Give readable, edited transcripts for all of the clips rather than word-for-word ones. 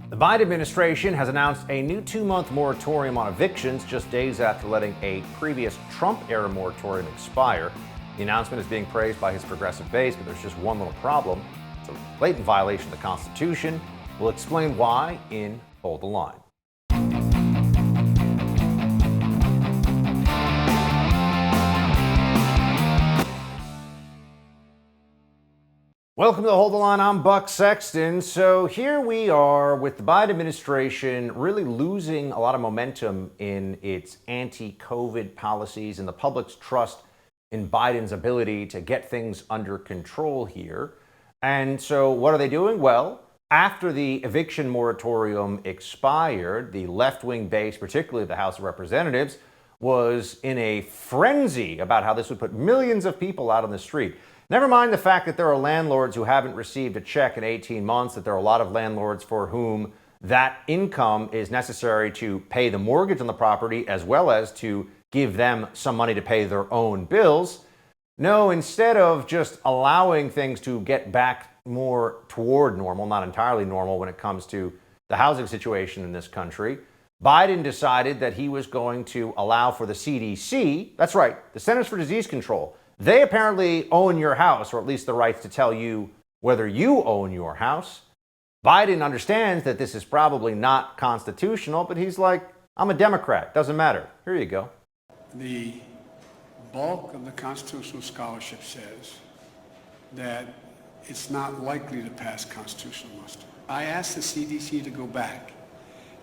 The Biden administration has announced a new 2-month moratorium on evictions just days after letting a previous Trump-era moratorium expire. The announcement is being praised by his progressive base, but there's just one little problem. It's a blatant violation of the Constitution. We'll explain why in Hold the Line. Welcome to Hold the Line. I'm Buck Sexton. So here we are with the Biden administration really losing a lot of momentum in its anti-COVID policies and the public's trust in Biden's ability to get things under control here. And so what are they doing? Well, after the eviction moratorium expired, the left-wing base, particularly the House of Representatives, was in a frenzy about how this would put millions of people out on the street. Never mind the fact that there are landlords who haven't received a check in 18 months, that there are a lot of landlords for whom that income is necessary to pay the mortgage on the property as well as to give them some money to pay their own bills. No, instead of just allowing things to get back more toward normal, not entirely normal when it comes to the housing situation in this country, Biden decided that he was going to allow for the CDC, that's right, the Centers for Disease Control. They apparently own your house, or at least the rights to tell you whether you own your house. Biden understands that this is probably not constitutional, but he's like, I'm a Democrat, doesn't matter. Here you go. The bulk of the constitutional scholarship says that it's not likely to pass constitutional muster. I asked the CDC to go back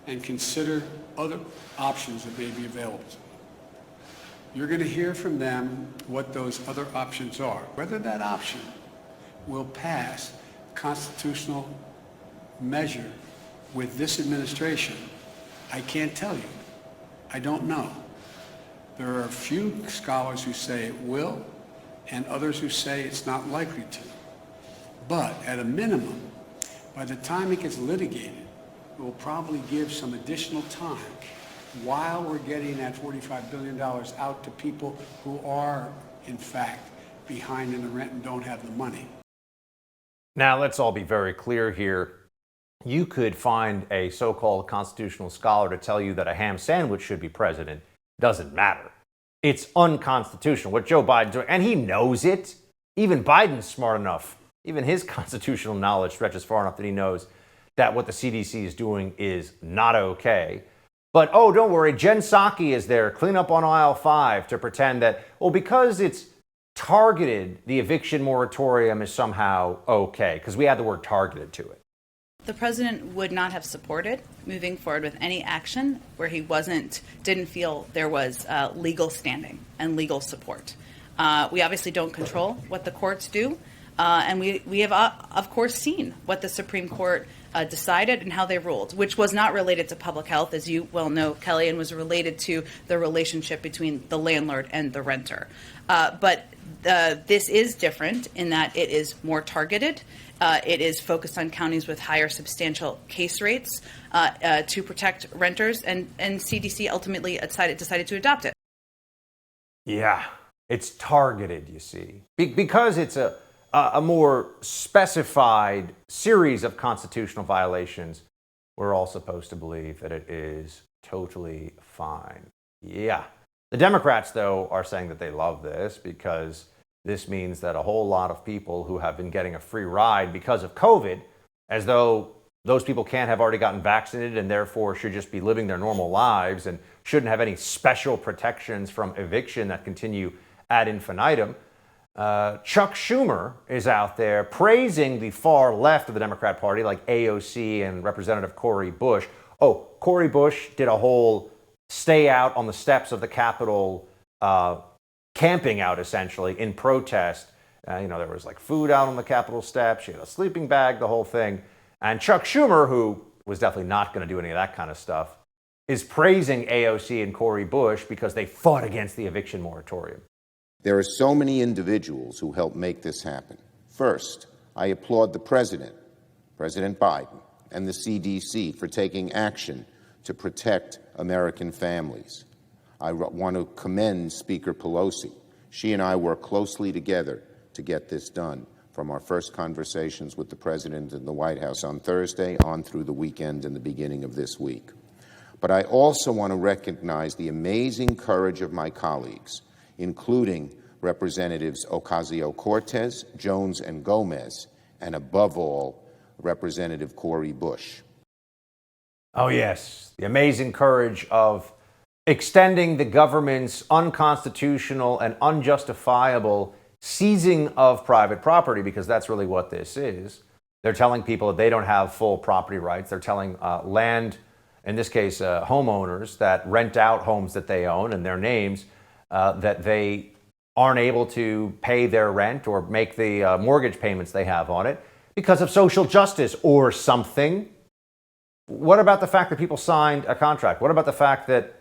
and consider other options that may be available to them. You're going to hear from them what those other options are. Whether that option will pass constitutional measure with this administration, I can't tell you. I don't know. There are a few scholars who say it will, and others who say it's not likely to. But at a minimum, by the time it gets litigated, it will probably give some additional time while we're getting that $45 billion out to people who are, in fact, behind in the rent and don't have the money. Now, let's all be very clear here. You could find a so-called constitutional scholar to tell you that a ham sandwich should be president. Doesn't matter. It's unconstitutional. What Joe Biden's doing, and he knows it. Even Biden's smart enough. Even his constitutional knowledge stretches far enough that he knows that what the CDC is doing is not okay. But, oh, don't worry, Jen Psaki is there, clean up on aisle 5 to pretend that, well, because it's targeted, the eviction moratorium is somehow okay, because we add the word targeted to it. The president would not have supported moving forward with any action where he didn't feel there was legal standing and legal support. We obviously don't control what the courts do, and we have, of course, seen what the Supreme Court decided and how they ruled, which was not related to public health, as you well know, Kelly, and was related to the relationship between the landlord and the renter. But this is different in that it is more targeted. It is focused on counties with higher substantial case rates to protect renters, and CDC ultimately decided to adopt it. Yeah, it's targeted, you see, because it's a more specified series of constitutional violations. We're all supposed to believe that it is totally fine. Yeah. The Democrats, though, are saying that they love this because this means that a whole lot of people who have been getting a free ride because of COVID, as though those people can't have already gotten vaccinated and therefore should just be living their normal lives and shouldn't have any special protections from eviction that continue ad infinitum. Chuck Schumer is out there praising the far left of the Democrat Party, like AOC and Representative Cori Bush. Oh, Cori Bush did a whole stay out on the steps of the Capitol, camping out essentially in protest. There was like food out on the Capitol steps. She had a sleeping bag, the whole thing. And Chuck Schumer, who was definitely not going to do any of that kind of stuff, is praising AOC and Cori Bush because they fought against the eviction moratorium. There are so many individuals who helped make this happen. First, I applaud the President, President Biden, and the CDC for taking action to protect American families. I want to commend Speaker Pelosi. She and I worked closely together to get this done. from our first conversations with the President in the White House on Thursday on through the weekend and the beginning of this week. But I also want to recognize the amazing courage of my colleagues, including Representatives Ocasio-Cortez, Jones, and Gomez, and above all, Representative Cori Bush. Oh, yes, the amazing courage of extending the government's unconstitutional and unjustifiable seizing of private property, because that's really what this is. They're telling people that they don't have full property rights. They're telling land, in this case, homeowners that rent out homes that they own in their names, that they aren't able to pay their rent or make the mortgage payments they have on it because of social justice or something. What about the fact that people signed a contract? What about the fact that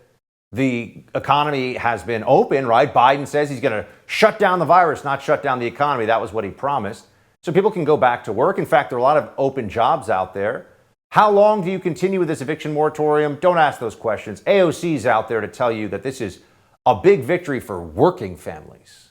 the economy has been open, right? Biden says he's going to shut down the virus, not shut down the economy. That was what he promised. So people can go back to work. In fact, there are a lot of open jobs out there. How long do you continue with this eviction moratorium? Don't ask those questions. AOC's out there to tell you that this is a big victory for working families.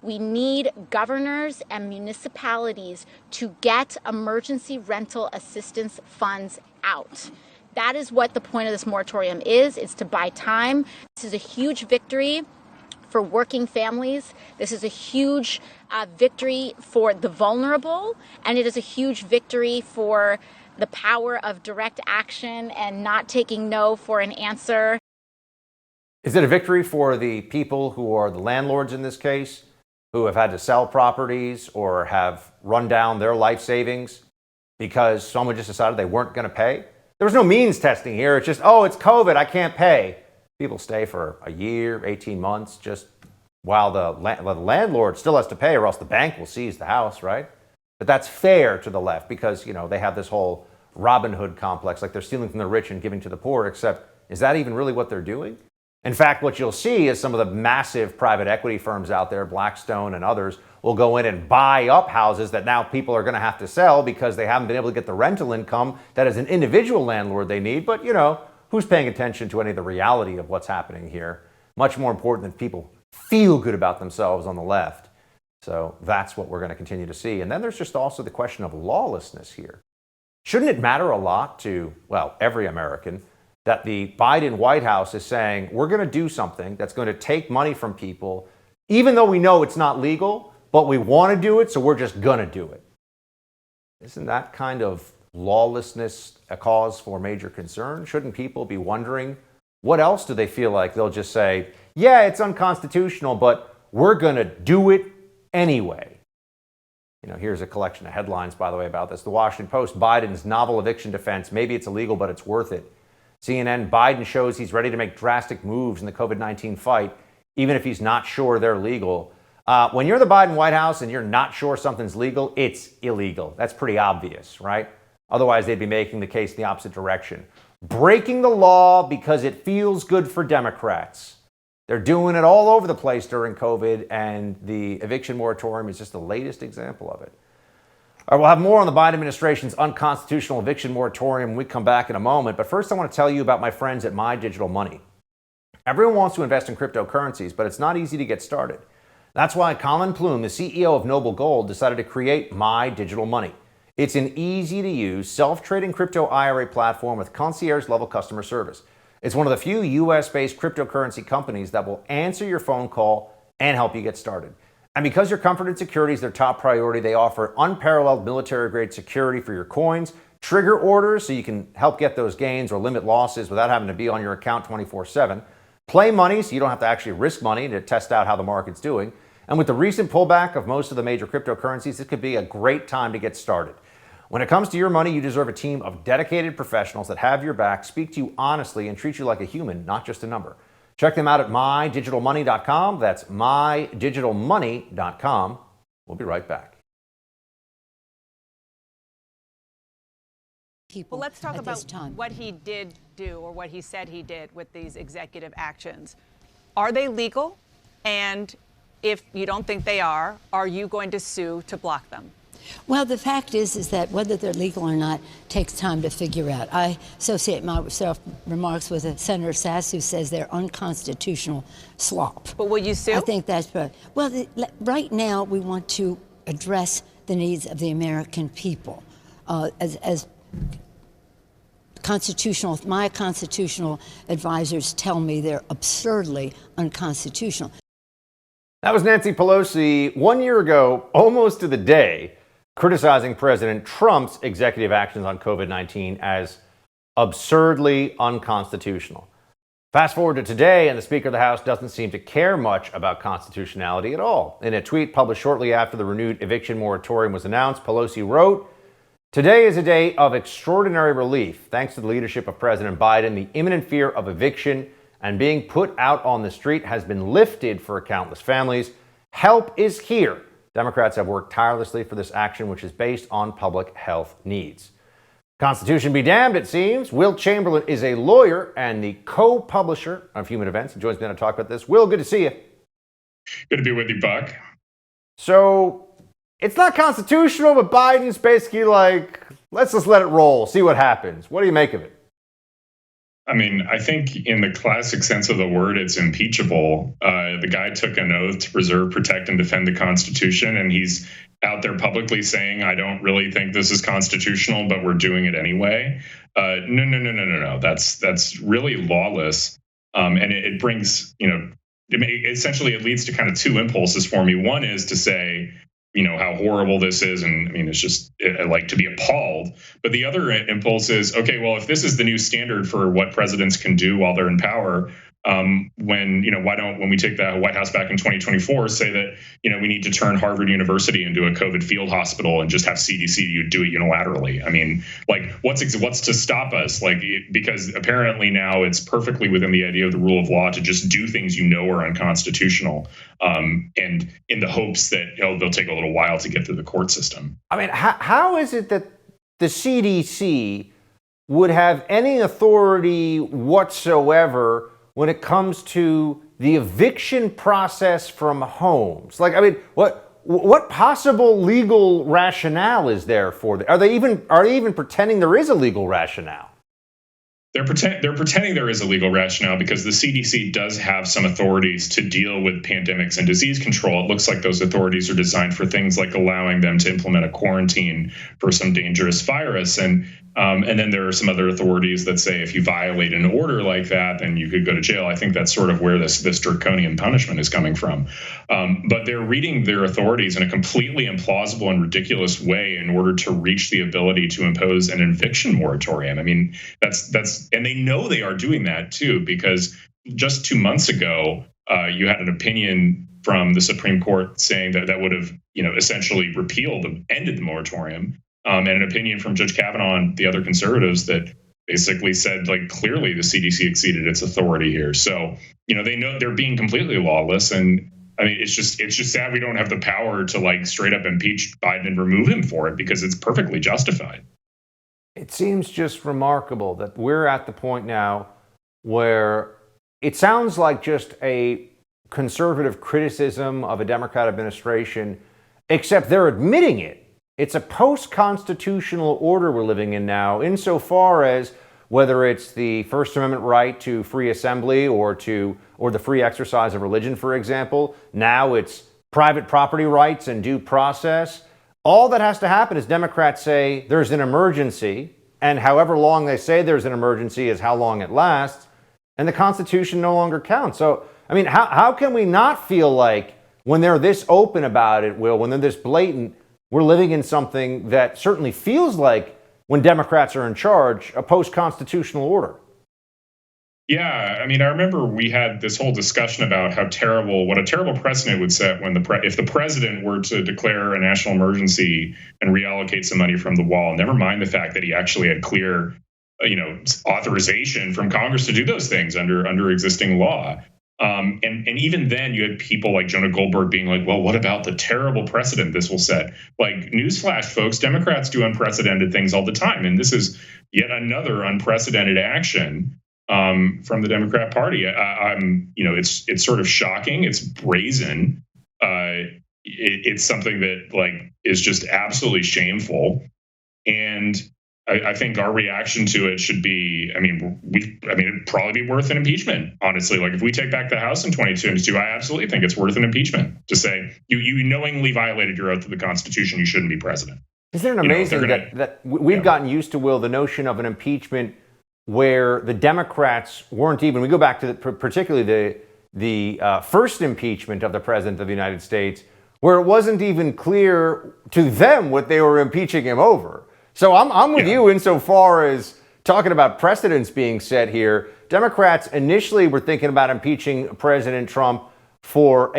We need governors and municipalities to get emergency rental assistance funds out. That is what the point of this moratorium is. It's to buy time. This is a huge victory for working families. This is a huge victory for the vulnerable, and it is a huge victory for the power of direct action and not taking no for an answer. Is it a victory for the people who are the landlords in this case, who have had to sell properties or have run down their life savings because someone just decided they weren't going to pay? There was no means testing here. It's just, oh, it's COVID, I can't pay. People stay for a year, 18 months, just while the landlord still has to pay, or else the bank will seize the house, right? But that's fair to the left because, they have this whole Robin Hood complex, like they're stealing from the rich and giving to the poor, except is that even really what they're doing? In fact, what you'll see is some of the massive private equity firms out there, Blackstone and others, will go in and buy up houses that now people are going to have to sell because they haven't been able to get the rental income that as an individual landlord they need. But, who's paying attention to any of the reality of what's happening here? Much more important than people feel good about themselves on the left. So that's what we're going to continue to see. And then there's just also the question of lawlessness here. Shouldn't it matter a lot to, every American that the Biden White House is saying, we're going to do something that's going to take money from people, even though we know it's not legal, but we want to do it, so we're just going to do it? Isn't that kind of lawlessness a cause for major concern? Shouldn't people be wondering, what else do they feel like they'll just say, yeah, it's unconstitutional, but we're going to do it anyway? Here's a collection of headlines, by the way, about this. The Washington Post, Biden's novel eviction defense. Maybe it's illegal, but it's worth it. CNN, Biden shows he's ready to make drastic moves in the COVID-19 fight, even if he's not sure they're legal. When you're the Biden White House and you're not sure something's legal, it's illegal. That's pretty obvious, right? Otherwise, they'd be making the case in the opposite direction. Breaking the law because it feels good for Democrats. They're doing it all over the place during COVID, and the eviction moratorium is just the latest example of it. All right, we'll have more on the Biden administration's unconstitutional eviction moratorium when we come back in a moment. But first, I want to tell you about my friends at My Digital Money. Everyone wants to invest in cryptocurrencies, but it's not easy to get started. That's why Colin Plume, the CEO of Noble Gold, decided to create My Digital Money. It's an easy-to-use, self-trading crypto IRA platform with concierge-level customer service. It's one of the few U.S.-based cryptocurrency companies that will answer your phone call and help you get started. And because your comfort and security is their top priority, they offer unparalleled military-grade security for your coins, trigger orders so you can help get those gains or limit losses without having to be on your account 24/7, play money so you don't have to actually risk money to test out how the market's doing. And with the recent pullback of most of the major cryptocurrencies, this could be a great time to get started. When it comes to your money, you deserve a team of dedicated professionals that have your back, speak to you honestly, and treat you like a human, not just a number. Check them out at mydigitalmoney.com. That's mydigitalmoney.com. We'll be right back. Well, let's talk about what he did do, or what he said he did with these executive actions. Are they legal? And if you don't think they are you going to sue to block them? Well, the fact is that whether they're legal or not takes time to figure out. I associate myself remarks with Senator Sass, who says they're unconstitutional slop. But will you sue? I think that's right. Well, right now we want to address the needs of the American people. As my constitutional advisors tell me, they're absurdly unconstitutional. That was Nancy Pelosi 1 year ago, almost to the day, criticizing President Trump's executive actions on COVID-19 as absurdly unconstitutional. Fast forward to today, and the Speaker of the House doesn't seem to care much about constitutionality at all. In a tweet published shortly after the renewed eviction moratorium was announced, Pelosi wrote, "Today is a day of extraordinary relief. Thanks to the leadership of President Biden, the imminent fear of eviction and being put out on the street has been lifted for countless families. Help is here." Democrats have worked tirelessly for this action, which is based on public health needs. Constitution be damned, it seems. Will Chamberlain is a lawyer and the co-publisher of Human Events. He joins me to talk about this. Will, good to see you. Good to be with you, Buck. So it's not constitutional, but Biden's basically like, let's just let it roll, see what happens. What do you make of it? I mean, I think in the classic sense of the word, it's impeachable. The guy took an oath to preserve, protect, and defend the Constitution, and he's out there publicly saying, I don't really think this is constitutional, but we're doing it anyway. No. That's really lawless. And it brings, essentially it leads to kind of two impulses for me. One is to say, how horrible this is. And I mean, it's just like to be appalled. But the other impulse is, okay, well, if this is the new standard for what presidents can do while they're in power, when we take the White House back in 2024, say that, we need to turn Harvard University into a COVID field hospital and just have CDC do it unilaterally. I mean, like what's to stop us? Because apparently now it's perfectly within the idea of the rule of law to just do things are unconstitutional. And in the hopes that they'll take a little while to get through the court system. I mean, how is it that the CDC would have any authority whatsoever when it comes to the eviction process from homes? What possible legal rationale is there for that? Are they even pretending there is a legal rationale? They're pretending there is a legal rationale because the CDC does have some authorities to deal with pandemics and disease control. It looks like those authorities are designed for things like allowing them to implement a quarantine for some dangerous virus. And then there are some other authorities that say if you violate an order like that, then you could go to jail. I think that's sort of where this draconian punishment is coming from. But they're reading their authorities in a completely implausible and ridiculous way in order to reach the ability to impose an eviction moratorium. I mean, and they know they are doing that too, because just 2 months ago, you had an opinion from the Supreme Court saying that would have, essentially ended the moratorium. And an opinion from Judge Kavanaugh and the other conservatives that basically said, clearly the CDC exceeded its authority here. So, they know they're being completely lawless. And I mean, it's just sad we don't have the power to straight up impeach Biden and remove him for it because it's perfectly justified. It seems just remarkable that we're at the point now where it sounds like just a conservative criticism of a Democrat administration, except they're admitting it. It's a post-constitutional order we're living in now, insofar as whether it's the First Amendment right to free assembly or the free exercise of religion, for example. Now it's private property rights and due process. All that has to happen is Democrats say there's an emergency, and however long they say there's an emergency is how long it lasts, and the Constitution no longer counts. So, I mean, how can we not feel like when they're this open about it, Will, when they're this blatant, we're living in something that certainly feels like, when Democrats are in charge, a post-constitutional order? Yeah, I mean, I remember we had this whole discussion about what a terrible precedent would set when if the president were to declare a national emergency and reallocate some money from the wall. Never mind the fact that he actually had clear, authorization from Congress to do those things under existing law. And even then, you had people like Jonah Goldberg being like, well, what about the terrible precedent this will set? Newsflash, folks, Democrats do unprecedented things all the time. And this is yet another unprecedented action from the Democrat Party. It's sort of shocking. It's brazen. It's something that is just absolutely shameful. And I think our reaction to it should be, it'd probably be worth an impeachment, honestly. Like if we take back the House in 2022, I absolutely think it's worth an impeachment to say you knowingly violated your oath to the Constitution. You shouldn't be president. Isn't it amazing that we've gotten used to, Will, the notion of an impeachment where the Democrats weren't even, we go back to particularly the first impeachment of the President of the United States, where it wasn't even clear to them what they were impeaching him over. So I'm with you insofar as talking about precedents being set here. Democrats initially were thinking about impeaching President Trump for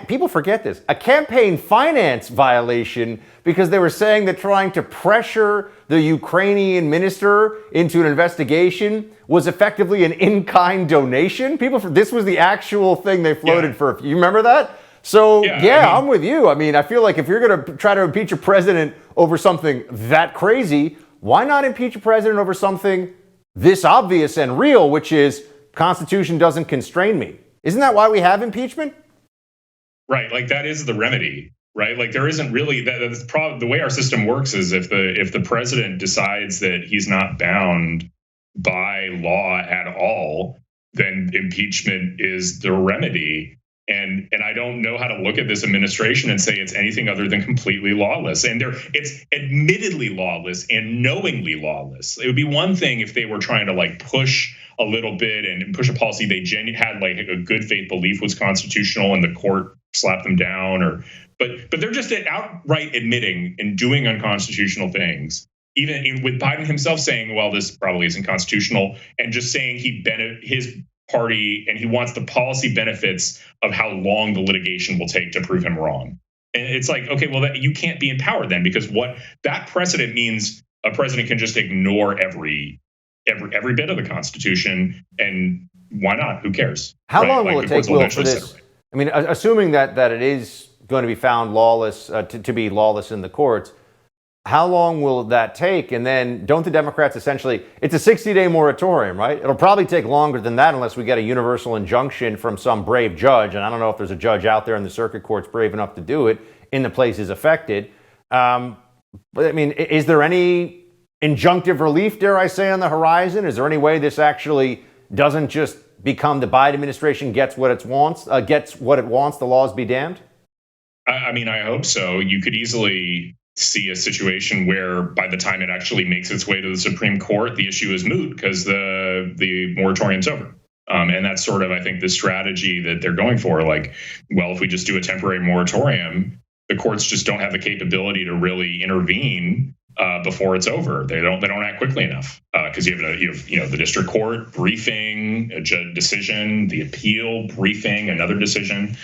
people forget this, a campaign finance violation, because they were saying that trying to pressure the Ukrainian minister into an investigation was effectively an in-kind donation. This was the actual thing they floated for. You remember that? So, I'm with you. I mean, I feel like if you're going to try to impeach a president over something that crazy, why not impeach a president over something this obvious and real, which is Constitution doesn't constrain me? Isn't that why we have impeachment? Right. Like that is the remedy, right? Like there isn't really that's probably the way our system works is if the president decides that he's not bound by law at all, then impeachment is the remedy. And I don't know how to look at this administration and say it's anything other than completely lawless. And it's admittedly lawless and knowingly lawless. It would be one thing if they were trying to like push a little bit and push a policy they had like a good faith belief was constitutional and the court slapped them down, but they're just outright admitting and doing unconstitutional things. Even with Biden himself saying, well, this probably isn't constitutional, and just saying his party and he wants the policy benefits of how long the litigation will take to prove him wrong. And it's like, okay, well, you can't be empowered then, because what that precedent means, a president can just ignore every bit of the Constitution, and why not? Who cares? How long will it take, Will, for this? I mean, assuming that it is going to be found lawless, to be lawless in the courts, how long will that take? And then don't the Democrats essentially, it's a 60-day moratorium, right? It'll probably take longer than that unless we get a universal injunction from some brave judge. And I don't know if there's a judge out there in the circuit courts brave enough to do it in the places affected. But I mean, is there any injunctive relief, dare I say, on the horizon? Is there any way this actually doesn't just become the Biden administration gets what it wants, the laws be damned? I mean, I hope so. You could easily see a situation where by the time it actually makes its way to the Supreme Court, the issue is moot because the moratorium's over. And that's sort of, I think, the strategy that they're going for. Like, well, if we just do a temporary moratorium, the courts just don't have the capability to really intervene before it's over. They don't act quickly enough because you have the district court briefing, a judge decision, the appeal briefing, another decision.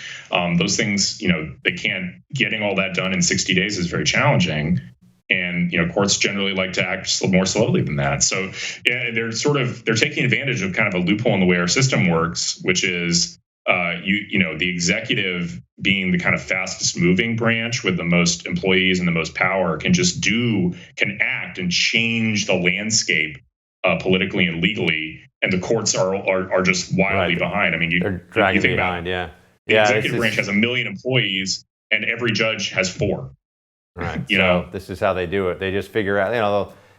Those things, they can't. Getting all that done in 60 days is very challenging, and courts generally like to act more slowly than that. So they're taking advantage of kind of a loophole in the way our system works, which is the executive being the kind of fastest moving branch with the most employees and the most power can act and change the landscape politically and legally, and the courts are just wildly behind. I mean, they're dragging behind. The executive branch has 1 million employees, and every judge has 4. Right. This is how they do it. They just figure out.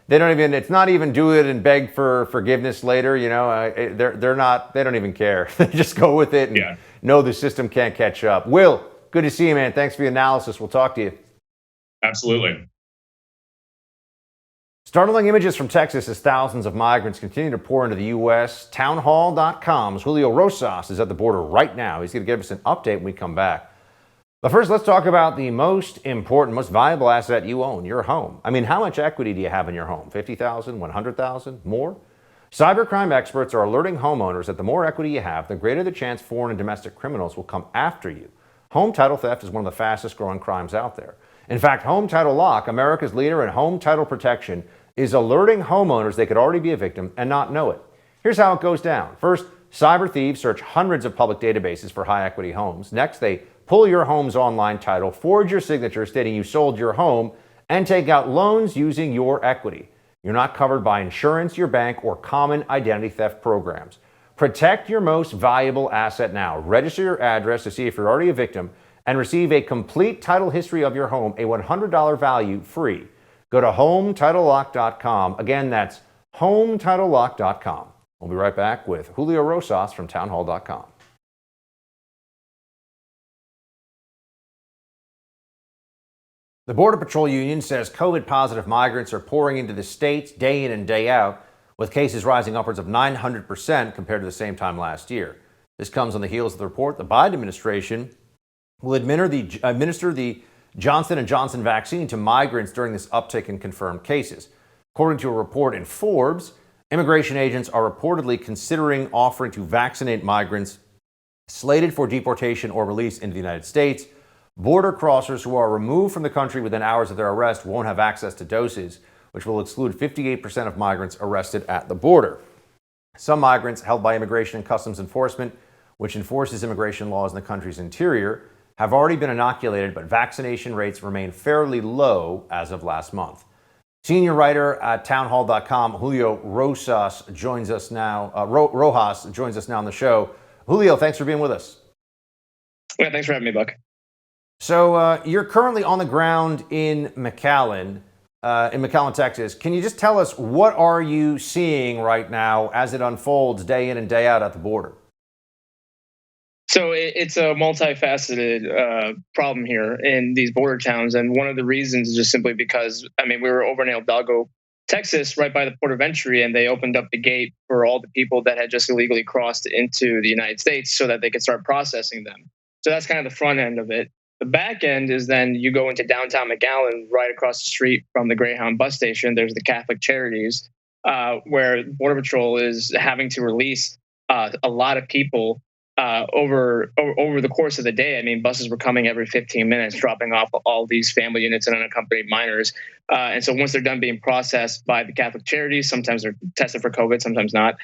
They don't even. It's not even do it and beg for forgiveness later. They're not. They don't even care. They just go with it and know the system can't catch up. Will, good to see you, man. Thanks for the analysis. We'll talk to you. Absolutely. Startling images from Texas as thousands of migrants continue to pour into the U.S. Townhall.com's Julio Rosas is at the border right now. He's going to give us an update when we come back. But first, let's talk about the most important, most valuable asset you own, your home. I mean, how much equity do you have in your home? 50,000, 100,000, more? Cybercrime experts are alerting homeowners that the more equity you have, the greater the chance foreign and domestic criminals will come after you. Home title theft is one of the fastest growing crimes out there. In fact, Home Title Lock, America's leader in home title protection, is alerting homeowners they could already be a victim and not know it. Here's how it goes down. First, cyber thieves search hundreds of public databases for high equity homes. Next, they pull your home's online title, forge your signature stating you sold your home, and take out loans using your equity. You're not covered by insurance, your bank, or common identity theft programs. Protect your most valuable asset now. Register your address to see if you're already a victim and receive a complete title history of your home, a $100 value free. Go to HomeTitleLock.com. Again, that's HomeTitleLock.com. We'll be right back with Julio Rosas from townhall.com. The Border Patrol Union says COVID-positive migrants are pouring into the states day in and day out, with cases rising upwards of 900% compared to the same time last year. This comes on the heels of the report the Biden administration will administer the Johnson & Johnson vaccine to migrants during this uptick in confirmed cases. According to a report in Forbes, immigration agents are reportedly considering offering to vaccinate migrants slated for deportation or release into the United States. Border crossers who are removed from the country within hours of their arrest won't have access to doses, which will exclude 58% of migrants arrested at the border. Some migrants held by Immigration and Customs Enforcement, which enforces immigration laws in the country's interior, have already been inoculated, but vaccination rates remain fairly low as of last month. Senior writer at townhall.com, Julio Rosas joins us now. Rojas joins us now on the show. Julio, thanks for being with us. Yeah, thanks for having me, Buck. So you're currently on the ground in McAllen, Texas. Can you just tell us what are you seeing right now as it unfolds day in and day out at the border? So it's a multifaceted problem here in these border towns. And one of the reasons is just simply because, we were over in El Hidalgo, Texas, right by the port of entry, and they opened up the gate for all the people that had just illegally crossed into the United States so that they could start processing them. So that's kind of the front end of it. The back end is then you go into downtown McAllen, right across the street from the Greyhound bus station. There's the Catholic Charities, where Border Patrol is having to release a lot of people over the course of the day. Buses were coming every 15 minutes, dropping off all these family units and unaccompanied minors. And so once they're done being processed by the Catholic Charities, sometimes they're tested for COVID, sometimes not.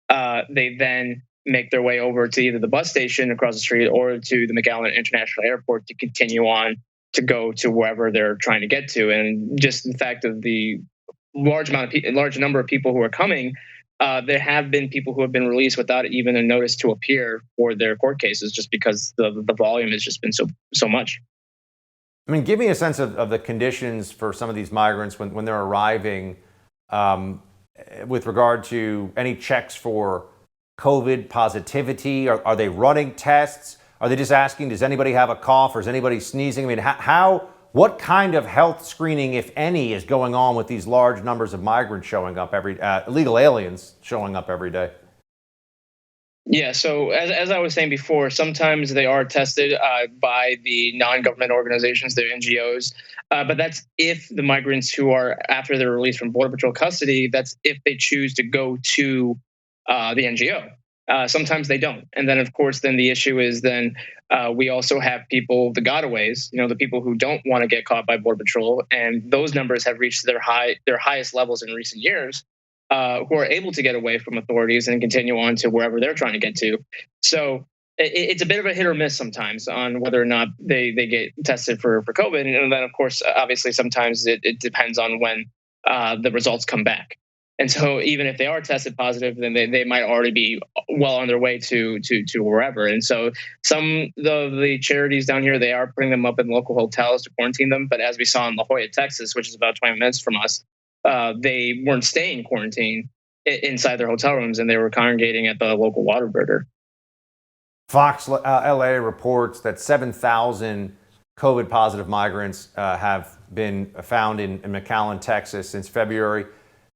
They then make their way over to either the bus station across the street or to the McAllen International Airport to continue on to go to wherever they're trying to get to. And just the fact of the large number of people who are coming, there have been people who have been released without even a notice to appear for their court cases, just because the volume has just been so much. Give me a sense of the conditions for some of these migrants when they're arriving, with regard to any checks for COVID positivity. Are they running tests? Are they just asking, does anybody have a cough or is anybody sneezing? What kind of health screening, if any, is going on with these large numbers of migrants showing up illegal aliens showing up every day? Yeah, so as I was saying before, sometimes they are tested by the non-government organizations, the NGOs, but that's if the migrants who are, after they're released from Border Patrol custody, that's if they choose to go to the NGO. Sometimes they don't. And then, of course, then the issue is then we also have people, the gotaways, the people who don't want to get caught by Border Patrol. And those numbers have reached their highest levels in recent years, who are able to get away from authorities and continue on to wherever they're trying to get to. So it's a bit of a hit or miss sometimes on whether or not they get tested for COVID. And then, of course, obviously, sometimes it depends on when the results come back. And so even if they are tested positive, then they might already be well on their way to wherever. And so some of the charities down here, they are putting them up in local hotels to quarantine them. But as we saw in La Jolla, Texas, which is about 20 minutes from us, they weren't staying quarantined inside their hotel rooms, and they were congregating at the local Whataburger. Fox LA reports that 7,000 COVID positive migrants have been found in McAllen, Texas since February.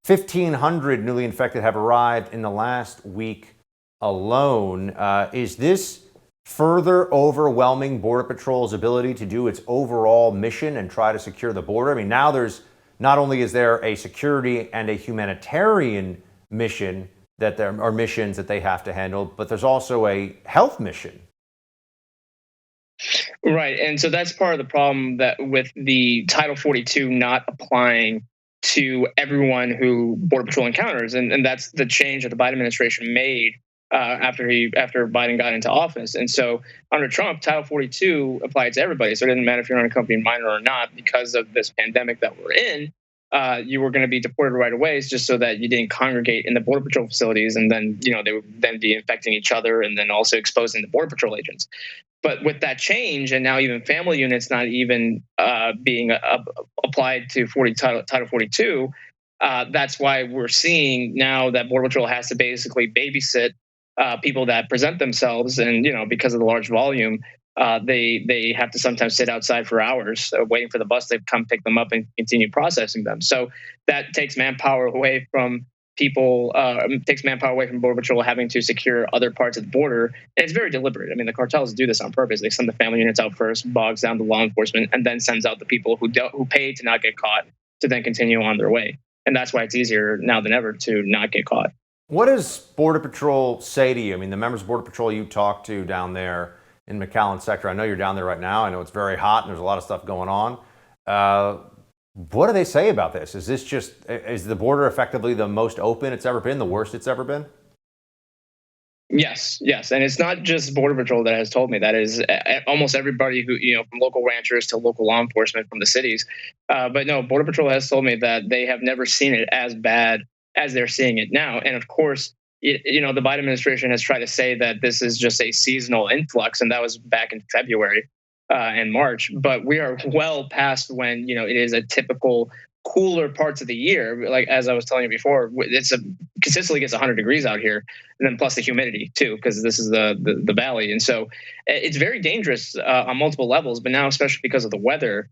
1,500 newly infected have arrived in the last week alone. Is this further overwhelming Border Patrol's ability to do its overall mission and try to secure the border? Now there's not only is there a security and a humanitarian mission that there are missions that they have to handle, but there's also a health mission. Right, and so that's part of the problem that with the Title 42 not applying to everyone who Border Patrol encounters, and that's the change that the Biden administration made after Biden got into office. And so under Trump, Title 42 applied to everybody. So it didn't matter if you're an unaccompanied minor or not, because of this pandemic that we're in. You were going to be deported right away, just so that you didn't congregate in the Border Patrol facilities, and then they would then be infecting each other and then also exposing the Border Patrol agents. But with that change, and now even family units not even being applied to Title 42, that's why we're seeing now that Border Patrol has to basically babysit people that present themselves, and because of the large volume, they have to sometimes sit outside for hours waiting for the bus to come pick them up and continue processing them. So that takes manpower away from people, takes manpower away from Border Patrol having to secure other parts of the border. And it's very deliberate. I mean, the cartels do this on purpose. They send the family units out first, bogs down the law enforcement, and then sends out the people who pay to not get caught to then continue on their way. And that's why it's easier now than ever to not get caught. What does Border Patrol say to you? I mean, the members of Border Patrol you talk to down there in McAllen sector, I know you're down there right now. I know it's very hot and there's a lot of stuff going on. What do they say about this? Is the border effectively the most open it's ever been, the worst it's ever been? Yes. And it's not just Border Patrol that has told me. That is almost everybody who, from local ranchers to local law enforcement from the cities. But no, Border Patrol has told me that they have never seen it as bad as they're seeing it now. And of course, the Biden administration has tried to say that this is just a seasonal influx, and that was back in February and March. But we are well past when, it is a typical cooler parts of the year. Like, as I was telling you before, consistently gets 100 degrees out here, and then plus the humidity too, because this is the valley. And so it's very dangerous on multiple levels, but now, especially because of the weather,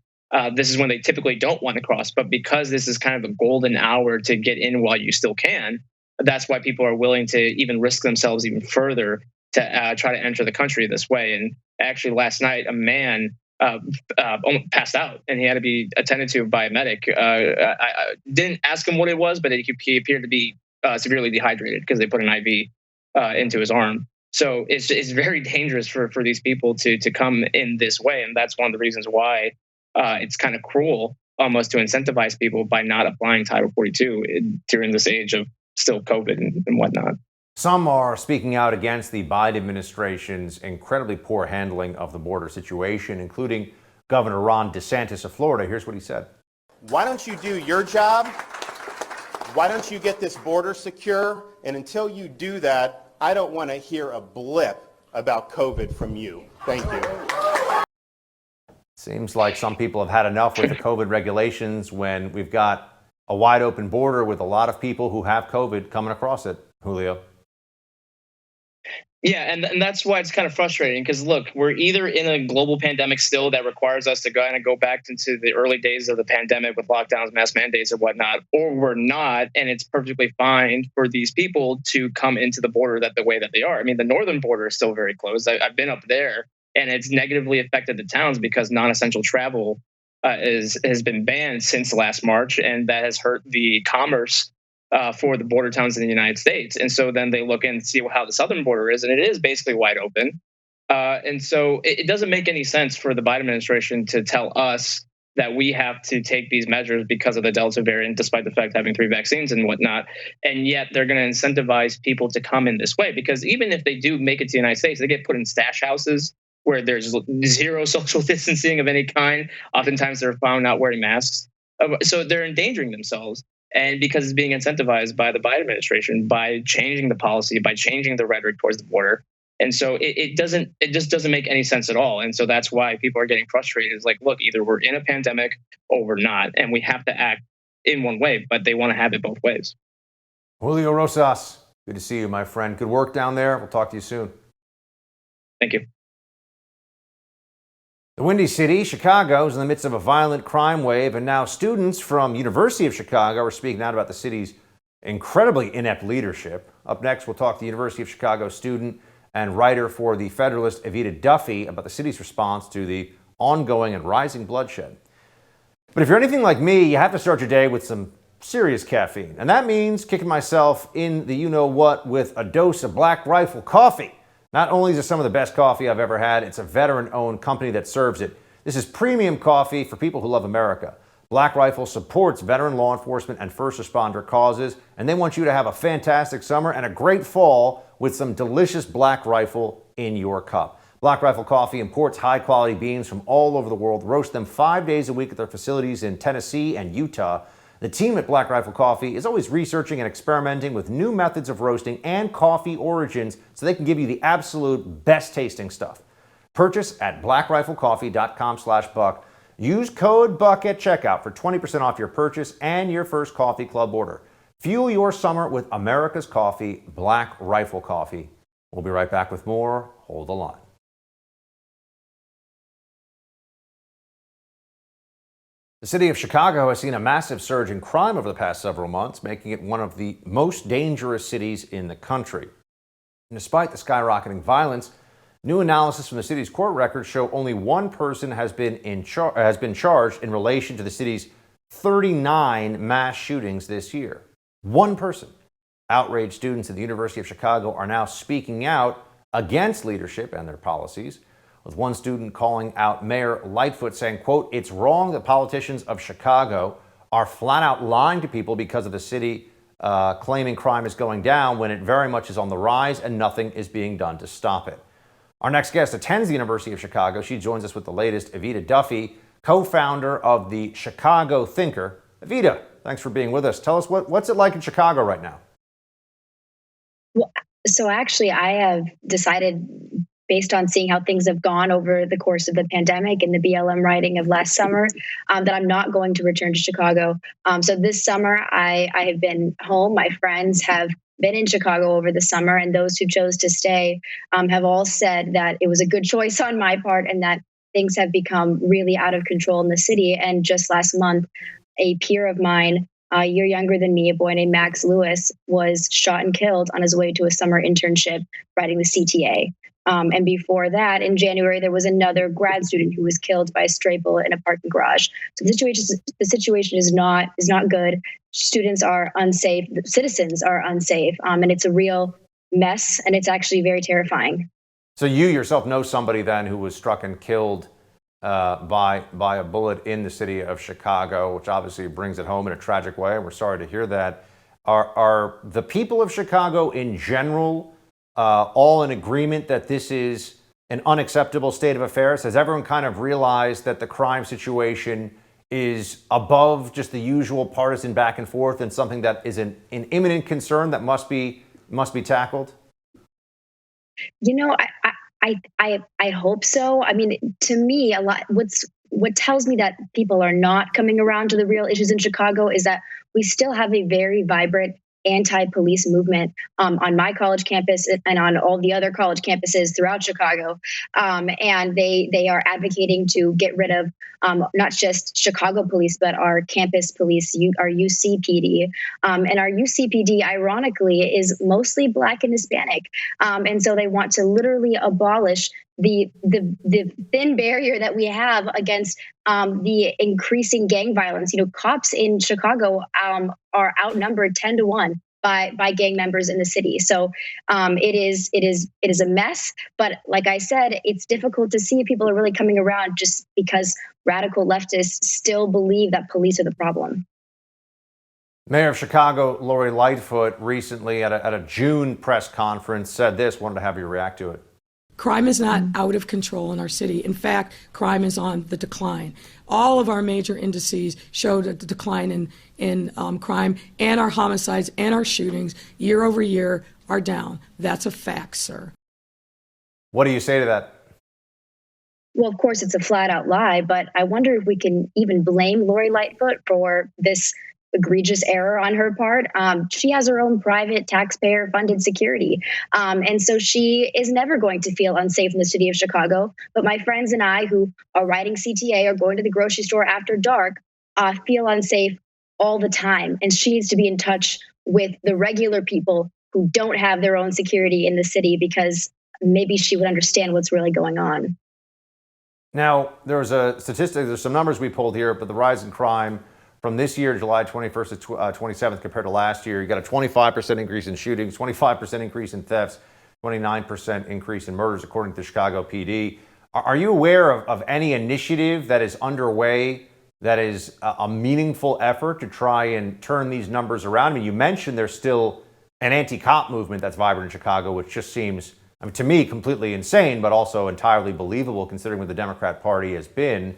this is when they typically don't want to cross. But because this is kind of a golden hour to get in while you still can, that's why people are willing to even risk themselves even further to try to enter the country this way. And actually last night, a man almost passed out, and he had to be attended to by a medic. I didn't ask him what it was, but he appeared to be severely dehydrated because they put an IV into his arm. So it's very dangerous for these people to come in this way. And that's one of the reasons why it's kind of cruel almost to incentivize people by not applying Title 42 during this age of still COVID and whatnot. Some are speaking out against the Biden administration's incredibly poor handling of the border situation, including Governor Ron DeSantis of Florida. Here's what he said. Why don't you do your job? Why don't you get this border secure? And until you do that, I don't want to hear a blip about COVID from you. Thank you. Seems like some people have had enough with the COVID regulations when we've got a wide open border with a lot of people who have COVID coming across it, Julio. Yeah, and that's why it's kind of frustrating, because look, we're either in a global pandemic still that requires us to go back into the early days of the pandemic with lockdowns, mask mandates, and whatnot, or we're not, and it's perfectly fine for these people to come into the border the way that they are. I mean, the northern border is still very closed. I've been up there, and it's negatively affected the towns because non-essential travel has been banned since last March, and that has hurt the commerce for the border towns in the United States. And so then they look and see how the southern border is, and it is basically wide open. And so it doesn't make any sense for the Biden administration to tell us that we have to take these measures because of the Delta variant, despite the fact having 3 vaccines and whatnot. And yet they're going to incentivize people to come in this way, because even if they do make it to the United States, they get put in stash houses where there's zero social distancing of any kind. Oftentimes they're found not wearing masks. So they're endangering themselves. And because it's being incentivized by the Biden administration, by changing the policy, by changing the rhetoric towards the border. And so it just doesn't make any sense at all. And so that's why people are getting frustrated. It's like, look, either we're in a pandemic or we're not, and we have to act in one way, but they want to have it both ways. Julio Rosas, good to see you, my friend. Good work down there. We'll talk to you soon. Thank you. The Windy City, Chicago, is in the midst of a violent crime wave, and now students from University of Chicago are speaking out about the city's incredibly inept leadership. Up next, we'll talk to University of Chicago student and writer for The Federalist, Evita Duffy, about the city's response to the ongoing and rising bloodshed. But if you're anything like me, you have to start your day with some serious caffeine, and that means kicking myself in the you-know-what with a dose of Black Rifle coffee. Not only is it some of the best coffee I've ever had, it's a veteran-owned company that serves it. This is premium coffee for people who love America. Black Rifle supports veteran law enforcement and first responder causes, and they want you to have a fantastic summer and a great fall with some delicious Black Rifle in your cup. Black Rifle Coffee imports high-quality beans from all over the world, roast them 5 days a week at their facilities in Tennessee and Utah. The team at Black Rifle Coffee is always researching and experimenting with new methods of roasting and coffee origins so they can give you the absolute best tasting stuff. Purchase at blackriflecoffee.com/buck. Use code BUCK at checkout for 20% off your purchase and your first coffee club order. Fuel your summer with America's coffee, Black Rifle Coffee. We'll be right back with more. Hold the line. The city of Chicago has seen a massive surge in crime over the past several months, making it one of the most dangerous cities in the country. And despite the skyrocketing violence, new analysis from the city's court records show only one person has been charged in relation to the city's 39 mass shootings this year. One person. Outraged students at the University of Chicago are now speaking out against leadership and their policies, with one student calling out Mayor Lightfoot, saying, quote, "It's wrong that politicians of Chicago are flat out lying to people because of the city claiming crime is going down when it very much is on the rise and nothing is being done to stop it." Our next guest attends the University of Chicago. She joins us with the latest. Evita Duffy, co-founder of the Chicago Thinker. Evita, thanks for being with us. Tell us what's it like in Chicago right now? Well, so actually, I have decided, based on seeing how things have gone over the course of the pandemic and the BLM rioting of last summer, that I'm not going to return to Chicago. So this summer, I have been home. My friends have been in Chicago over the summer, and those who chose to stay have all said that it was a good choice on my part and that things have become really out of control in the city. And just last month, a peer of mine, a year younger than me, a boy named Max Lewis, was shot and killed on his way to a summer internship writing the CTA. And before that, in January, there was another grad student who was killed by a stray bullet in a parking garage. So the situation is not good. Students are unsafe. Citizens are unsafe. And it's a real mess. And it's actually very terrifying. So you yourself know somebody then who was struck and killed by a bullet in the city of Chicago, which obviously brings it home in a tragic way. And we're sorry to hear that. Are the people of Chicago in general all in agreement that this is an unacceptable state of affairs? Has everyone kind of realized that the crime situation is above just the usual partisan back and forth and something that is an imminent concern that must be tackled? You know, I hope so. I mean, to me, what tells me that people are not coming around to the real issues in Chicago is that we still have a very vibrant anti-police movement on my college campus and on all the other college campuses throughout Chicago. And they are advocating to get rid of not just Chicago police, but our campus police, our UCPD. And our UCPD, ironically, is mostly Black and Hispanic. And so they want to literally abolish the thin barrier that we have against the increasing gang violence. You know, cops in Chicago are outnumbered 10-1 by gang members in the city. So it is a mess. But like I said, it's difficult to see if people are really coming around just because radical leftists still believe that police are the problem. Mayor of Chicago, Lori Lightfoot, recently at a June press conference said this. Wanted to have you react to it. Crime is not out of control in our city. In fact, crime is on the decline. All of our major indices showed a decline in crime, and our homicides and our shootings year over year are down. That's a fact, sir. What do you say to that? Well, of course, it's a flat out lie, but I wonder if we can even blame Lori Lightfoot for this egregious error on her part. She has her own private taxpayer funded security. And so she is never going to feel unsafe in the city of Chicago. But my friends and I who are writing CTA or going to the grocery store after dark feel unsafe all the time. And she needs to be in touch with the regular people who don't have their own security in the city, because maybe she would understand what's really going on. Now, there's a statistic, there's some numbers we pulled here, but the rise in crime from this year, July 21st to 27th, compared to last year, you got a 25% increase in shootings, 25% increase in thefts, 29% increase in murders, according to Chicago PD. Are you aware of any initiative that is underway that is a meaningful effort to try and turn these numbers around? I mean, you mentioned there's still an anti-cop movement that's vibrant in Chicago, which just seems, I mean, to me, completely insane, but also entirely believable considering what the Democrat Party has been.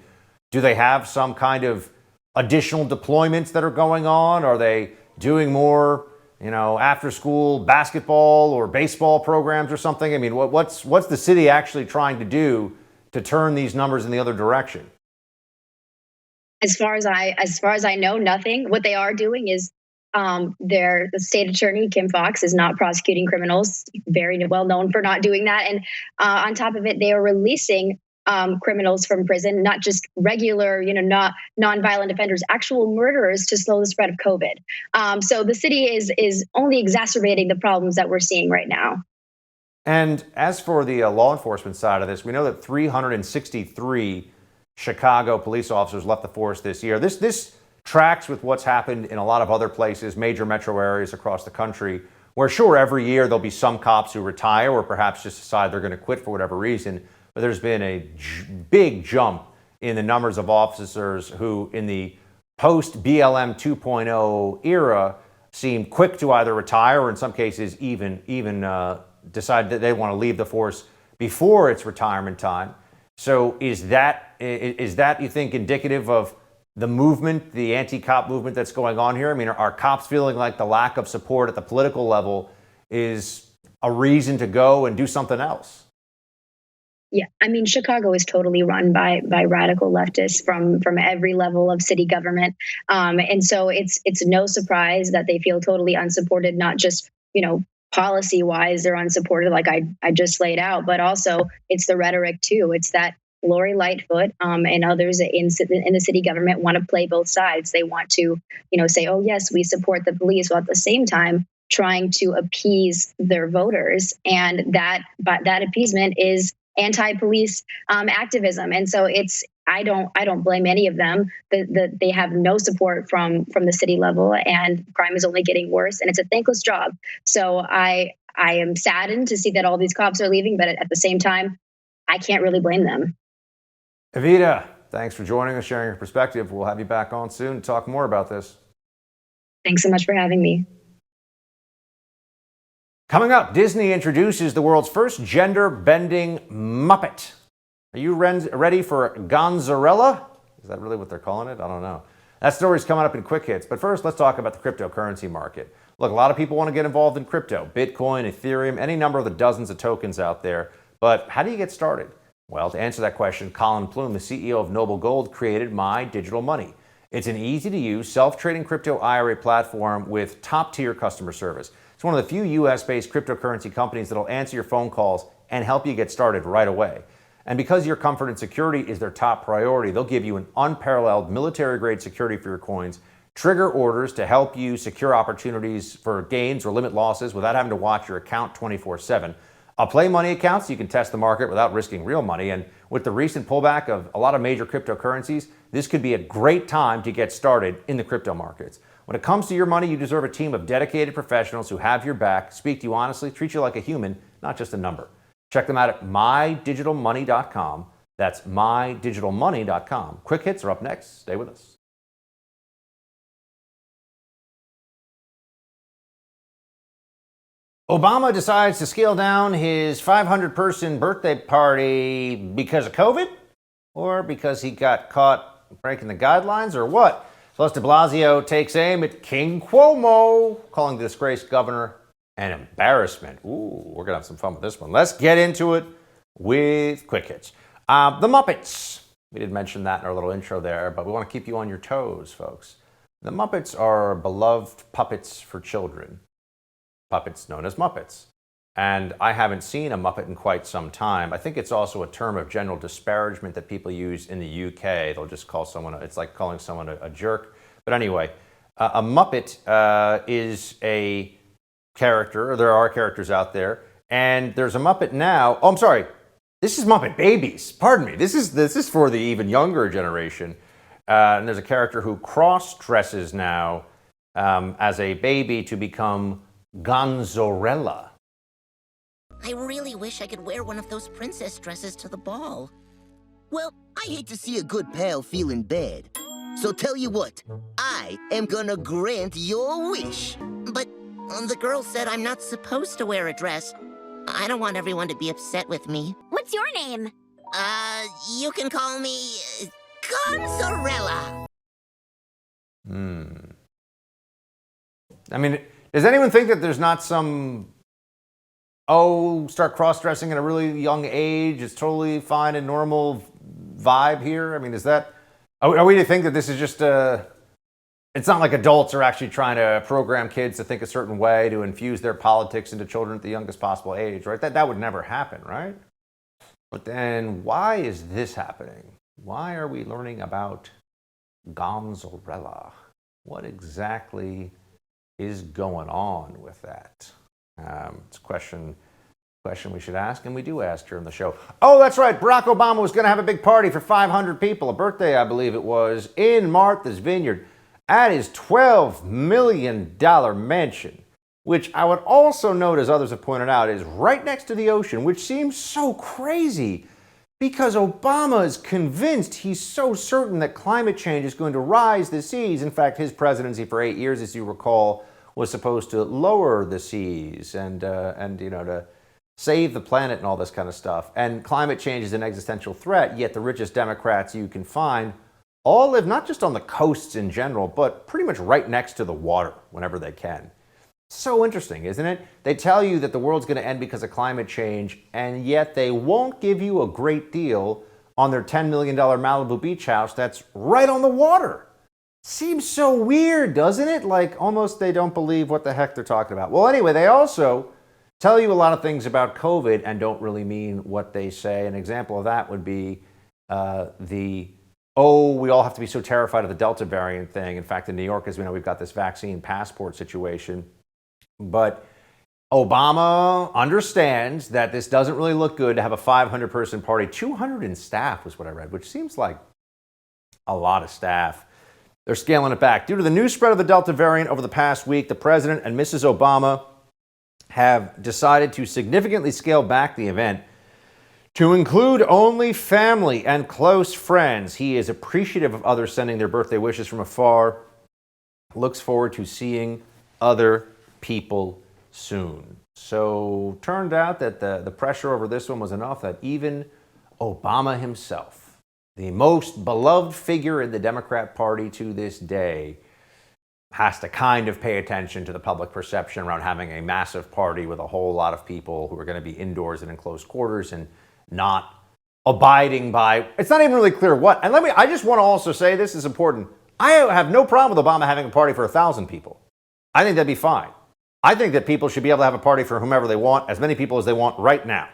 Do they have some kind of additional deployments that are going on? Are they doing more, after school basketball or baseball programs or something? I mean, what's the city actually trying to do to turn these numbers in the other direction? As far as I know, nothing. What they are doing is the state attorney, Kim Fox, is not prosecuting criminals, very well known for not doing that. And on top of it, they are releasing criminals from prison, not just regular, not nonviolent offenders, actual murderers to slow the spread of COVID. So the city is only exacerbating the problems that we're seeing right now. And as for the law enforcement side of this, we know that 363 Chicago police officers left the force this year. This tracks with what's happened in a lot of other places, major metro areas across the country, where sure, every year there'll be some cops who retire or perhaps just decide they're going to quit for whatever reason. But there's been a big jump in the numbers of officers who, in the post-BLM 2.0 era, seem quick to either retire or in some cases even decide that they want to leave the force before its retirement time. So is that, you think, indicative of the movement, the anti-cop movement that's going on here? I mean, are cops feeling like the lack of support at the political level is a reason to go and do something else? Yeah, I mean, Chicago is totally run by radical leftists from every level of city government, and so it's no surprise that they feel totally unsupported. Not just policy wise, they're unsupported, like I just laid out, but also it's the rhetoric too. It's that Lori Lightfoot and others in the city government want to play both sides. They want to say, oh yes, we support the police, while at the same time trying to appease their voters, and that appeasement is anti-police activism. And so I don't blame any of them. They have no support from the city level, and crime is only getting worse, and it's a thankless job. So I am saddened to see that all these cops are leaving, but at the same time, I can't really blame them. Evita, thanks for joining us, sharing your perspective. We'll have you back on soon to talk more about this. Thanks so much for having me. Coming up, Disney introduces the world's first gender-bending Muppet. Are you ready for Gonzarella? Is that really what they're calling it? I don't know. That story's coming up in Quick Hits. But first, let's talk about the cryptocurrency market. Look, a lot of people want to get involved in crypto. Bitcoin, Ethereum, any number of the dozens of tokens out there. But how do you get started? Well, to answer that question, Colin Plume, the CEO of Noble Gold, created My Digital Money. It's an easy-to-use, self-trading crypto IRA platform with top-tier customer service. It's one of the few US-based cryptocurrency companies that'll answer your phone calls and help you get started right away. And because your comfort and security is their top priority, they'll give you an unparalleled military-grade security for your coins, trigger orders to help you secure opportunities for gains or limit losses without having to watch your account 24/7. A play money account so you can test the market without risking real money. And with the recent pullback of a lot of major cryptocurrencies, this could be a great time to get started in the crypto markets. When it comes to your money, you deserve a team of dedicated professionals who have your back, speak to you honestly, treat you like a human, not just a number. Check them out at mydigitalmoney.com. That's mydigitalmoney.com. Quick Hits are up next. Stay with us. Obama decides to scale down his 500-person birthday party because of COVID? Or because he got caught breaking the guidelines, or what? Plus, de Blasio takes aim at King Cuomo, calling the disgraced governor an embarrassment. Ooh, we're going to have some fun with this one. Let's get into it with Quick Hits. The Muppets. We did mention that in our little intro there, but we want to keep you on your toes, folks. The Muppets are beloved puppets for children. Puppets known as Muppets. And I haven't seen a Muppet in quite some time. I think it's also a term of general disparagement that people use in the UK. They'll just call someone, it's like calling someone a jerk. But anyway, a Muppet is a character, or there are characters out there, and there's a Muppet now. Oh, I'm sorry. This is Muppet Babies. Pardon me. This is for the even younger generation. And there's a character who cross-dresses now as a baby to become Gonzarella. I really wish I could wear one of those princess dresses to the ball. Well, I hate to see a good pal feeling bad. So tell you what, I am gonna grant your wish. But the girl said I'm not supposed to wear a dress. I don't want everyone to be upset with me. What's your name? You can call me Gonzarella. I mean, does anyone think that there's not some start cross-dressing at a really young age, it's totally fine and normal vibe here? I mean, is that, are we to think that this is just it's not like adults are actually trying to program kids to think a certain way to infuse their politics into children at the youngest possible age, right? That would never happen, right? But then why is this happening? Why are we learning about Gonzalez? What exactly is going on with that? It's a question we should ask, and we do ask here on the show. Oh, that's right. Barack Obama was going to have a big party for 500 people, a birthday, I believe it was, in Martha's Vineyard at his $12 million mansion, which I would also note, as others have pointed out, is right next to the ocean, which seems so crazy because Obama is convinced, he's so certain that climate change is going to rise the seas. In fact, his presidency for 8 years, as you recall, was supposed to lower the seas and to save the planet and all this kind of stuff. And climate change is an existential threat, yet the richest Democrats you can find all live not just on the coasts in general, but pretty much right next to the water whenever they can. So interesting, isn't it? They tell you that the world's going to end because of climate change, and yet they won't give you a great deal on their $10 million Malibu beach house that's right on the water. Seems so weird, doesn't it? Like almost they don't believe what the heck they're talking about. Well, anyway, they also tell you a lot of things about COVID and don't really mean what they say. An example of that would be we all have to be so terrified of the Delta variant thing. In fact, in New York, as we know, we've got this vaccine passport situation. But Obama understands that this doesn't really look good to have a 500-person party. 200 in staff was what I read, which seems like a lot of staff. They're scaling it back. Due to the new spread of the Delta variant over the past week, the president and Mrs. Obama have decided to significantly scale back the event to include only family and close friends. He is appreciative of others sending their birthday wishes from afar. Looks forward to seeing other people soon. So turned out that the pressure over this one was enough that even Obama himself, the most beloved figure in the Democrat Party to this day, has to kind of pay attention to the public perception around having a massive party with a whole lot of people who are going to be indoors and in close quarters and not abiding by, it's not even really clear what. And I just want to also say, this is important. I have no problem with Obama having a party for 1,000 people. I think that'd be fine. I think that people should be able to have a party for whomever they want, as many people as they want right now.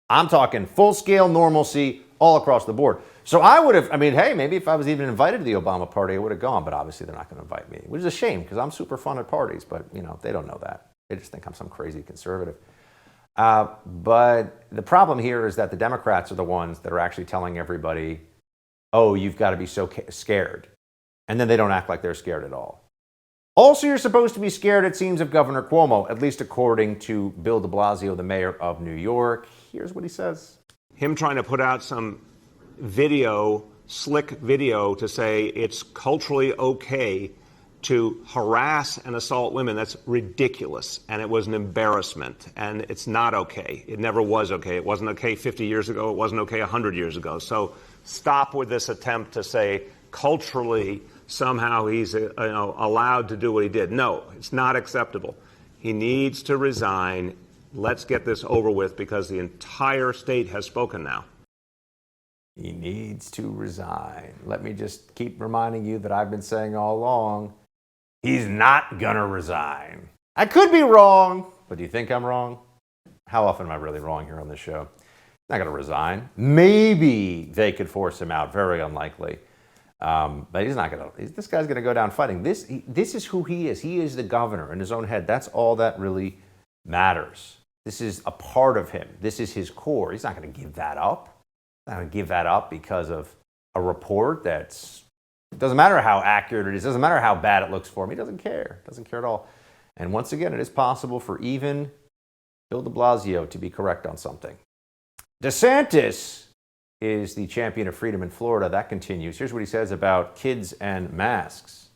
I'm talking full-scale normalcy all across the board. So I would have, hey, maybe if I was even invited to the Obama party, I would have gone, but obviously they're not going to invite me, which is a shame because I'm super fun at parties, but they don't know that. They just think I'm some crazy conservative. But the problem here is that the Democrats are the ones that are actually telling everybody, oh, you've got to be so scared. And then they don't act like they're scared at all. Also, you're supposed to be scared, it seems, of Governor Cuomo, at least according to Bill de Blasio, the mayor of New York. Here's what he says. Him trying to put out some video, slick video, to say it's culturally okay to harass and assault women, that's ridiculous. And it was an embarrassment. And it's not okay. It never was okay. It wasn't okay 50 years ago. It wasn't okay 100 years ago. So stop with this attempt to say culturally somehow he's allowed to do what he did. No, it's not acceptable. He needs to resign. Let's get this over with because the entire state has spoken now. He needs to resign. Let me just keep reminding you that I've been saying all along, he's not gonna resign. I could be wrong, but do you think I'm wrong? How often am I really wrong here on this show? He's not gonna resign. Maybe they could force him out, very unlikely. But he's not gonna, this guy's gonna go down fighting. This is who he is. He is the governor in his own head. That's all that really matters. This is a part of him. This is his core. He's not gonna give that up. He's not gonna give that up because of a report that's, it doesn't matter how accurate it is, doesn't matter how bad it looks for him, he doesn't care at all. And once again, it is possible for even Bill de Blasio to be correct on something. DeSantis is the champion of freedom in Florida. That continues. Here's what he says about kids and masks.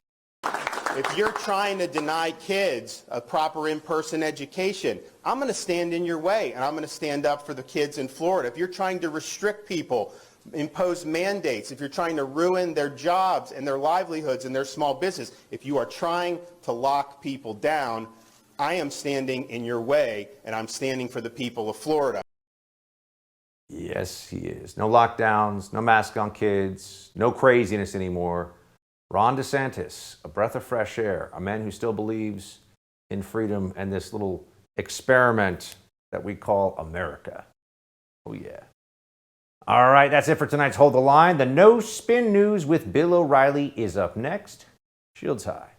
If you're trying to deny kids a proper in-person education, I'm going to stand in your way, and I'm going to stand up for the kids in Florida. If you're trying to restrict people, impose mandates, if you're trying to ruin their jobs and their livelihoods and their small business, if you are trying to lock people down, I am standing in your way, and I'm standing for the people of Florida. Yes, he is. No lockdowns, no mask on kids, no craziness anymore. Ron DeSantis, a breath of fresh air, a man who still believes in freedom and this little experiment that we call America. Oh, yeah. All right, that's it for tonight's Hold the Line. The No Spin News with Bill O'Reilly is up next. Shields high.